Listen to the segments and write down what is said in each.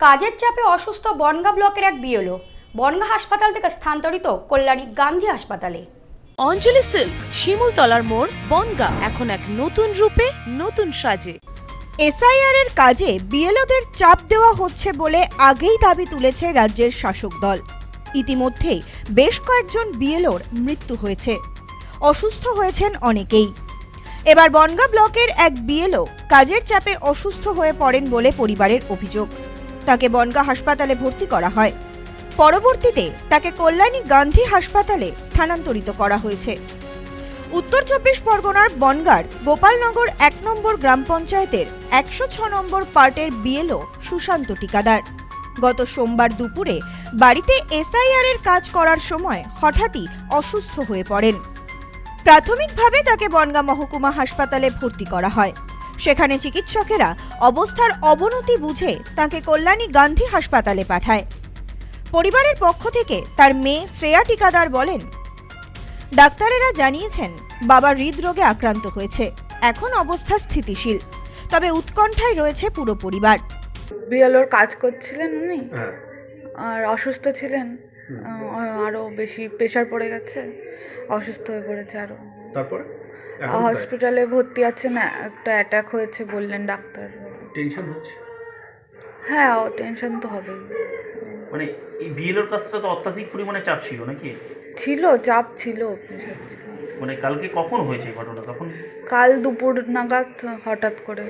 কাজের চাপে অসুস্থ বনগাঁ ব্লকের এক বিএলও বনগাঁ হাসপাতাল থেকে স্থানান্তরিত কল্যাণী গান্ধী হাসপাতালে। অঞ্জলি সিল্ক, শিমুলতলার মোড়, বনগাঁ এখন এক নতুন রূপে, নতুন সাজে। এসআইআর এর কাজে বিএলওদের চাপ দেওয়া হচ্ছে বলে আগেই দাবি তুলেছে রাজ্যের শাসক দল। ইতিমধ্যেই বেশ কয়েকজন বিএলওর মৃত্যু হয়েছে, অসুস্থ হয়েছেন অনেকেই। এবার বনগাঁ ব্লকের এক বিএলও কাজের চাপে অসুস্থ হয়ে পড়েন বলে পরিবারের অভিযোগ। তাকে বনগাঁ হাসপাতালে ভর্তি করা হয়। পরবর্তীতে তাকে কল্যাণী গান্ধী হাসপাতালে স্থানান্তরিত করা হয়েছে। উত্তর ২৪ পরগনার বনগাঁর গোপালনগর ১ নম্বর গ্রাম পঞ্চায়েতের ১০৬ নম্বর পার্টের বিএলও সুশান্ত টিকাদার গত সোমবার দুপুরে বাড়িতে এসআইআর এর কাজ করার সময় হঠাৎই অসুস্থ হয়ে পড়েন। প্রাথমিকভাবে তাকে বনগাঁ মহকুমা হাসপাতালে ভর্তি করা হয়। সেখানে চিকিৎসকেরা অবস্থার অবনতি বুঝে তাকে কল্যাণী গান্ধী হাসপাতালে পাঠায়। পরিবারের পক্ষ থেকে তার মেয়ে শ্রেয়া টিকাদার বলেন, ডাক্তারেরা জানিয়েছেন বাবা হৃদরোগে আক্রান্ত হয়েছে, এখন অবস্থা স্থিতিশীল, তবে উৎকণ্ঠায় রয়েছে পুরো পরিবার। বিএলওর কাজ করছিলেন উনি, আর অসুস্থ ছিলেন, আরো বেশি প্রেশার পড়ে গেছে, অসুস্থ হয়ে পড়েছে আরো। তারপর হসপিটালে ভর্তি আছেন, একটা অ্যাটাক হয়েছে বললেন ডাক্তার। টেনশন হচ্ছে? হ্যাঁ, টেনশন তো হবেই। মানে এই বিএলওর কাজটা তো অত্যাধিক পরিমাণে চাপ ছিল নাকি? ছিল, চাপ ছিল, প্রেশার ছিল। মানে কালকে কখন হয়েছে এই ঘটনা? তখন কাল দুপুর নাগাদ হঠাৎ করে।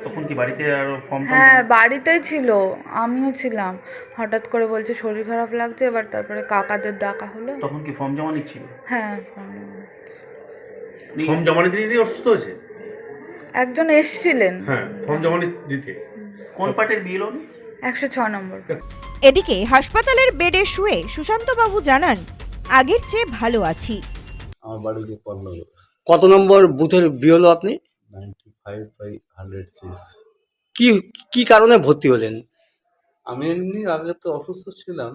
তখন কি বাড়িতে আর ফর্ম? হ্যাঁ, বাড়িতেই ছিল, আমিও ছিলাম। হঠাৎ করে বলছে শরীর খারাপ লাগছে, এবার তারপরে কাকাদের ডাকা হলো। তখন কি ফর্ম জমা নিচ্ছিল? হ্যাঁ, ফর্ম জমা দিতে অসুস্থ হয়েছে? একজন এসেছিলেন। হ্যাঁ, ফর্ম জমা দিতে। কোন পার্টের বিএলও? ১০৬ নম্বর। এদিকে হাসপাতালের বেডে শুয়ে সুশান্তবাবু জানান, আগের চেয়ে ভালো আছি। আমার বাড়ি গোপালনগর। কত নম্বর বুথের বিএলও আপনি? 95/106। কি কি কারণে ভর্তি হলেন? আমি এমনি আগে তো অসুস্থ ছিলাম,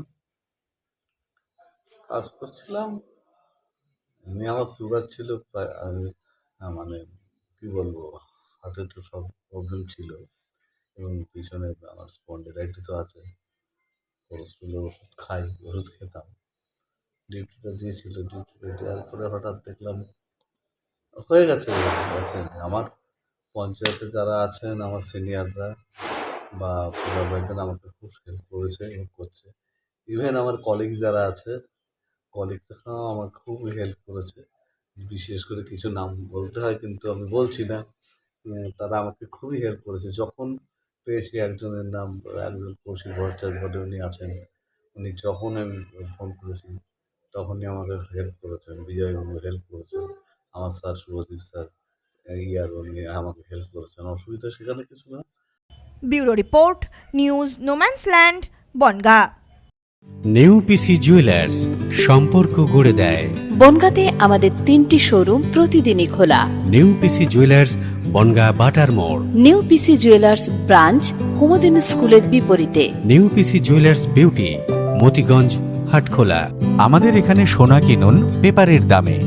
কাজ করছিলাম, এমনি আমার সুগার ছিল, আমি মানে কি বলবো, হার্টের তো সব প্রবলেম ছিল, এবং পিছনে আমার স্পন্ডিলাইটিসও আছে, কোলেস্ট্রলের ওষুধ খাই, ওষুধ খেতাম। ডিউটিটা দিয়েছিল, ডিউটিটা দেওয়ার পরে হঠাৎ দেখলাম হয়ে গেছে। আমার পঞ্চায়েতে যারা আছেন, আমার সিনিয়ররা বা সুপারভাইজার আমাকে খুব হেল্প করেছে এবং করছে। ইভেন আমার কলিগ যারা আছে, কলিগরাও আমাকে খুব হেল্প করেছে। বিশেষ করে কিছু নাম বলতে হয় কিন্তু আমি বলছি না, তারা আমাকে খুবই হেল্প করেছে। যখন পেয়েছি একজনের নাম, একজন কৌশিক ভট্টাচার্য বলে উনি আছেন, উনি যখন আমি ফোন করেছি তখনই আমাকে হেল্প করেছেন। বিজয়বাবু হেল্প করেছেন, আমার স্যার শুভদীপ স্যার উনি আমাকে হেল্প করেছেন। অসুবিধা সেখানে কিছু না। Bureau report, news No Man's Land, Bangaon. Neupisi jewellers, সম্পর্ক গড়ে দেয়। বনগাঁতে আমাদের 3টি শোরুম প্রতিদিনই খোলা। নেউপিসি জুয়েলার্স, বনগাঁ বাটার মোড়। নিউপিসি জুয়েলার্স ব্রাঞ্চ, কুমুদিন স্কুলের বিপরীতে। Neupisi jewellers beauty, Motiganj, Hatkhola. আমাদের এখানে সোনা কিনুন পেপারের দামে।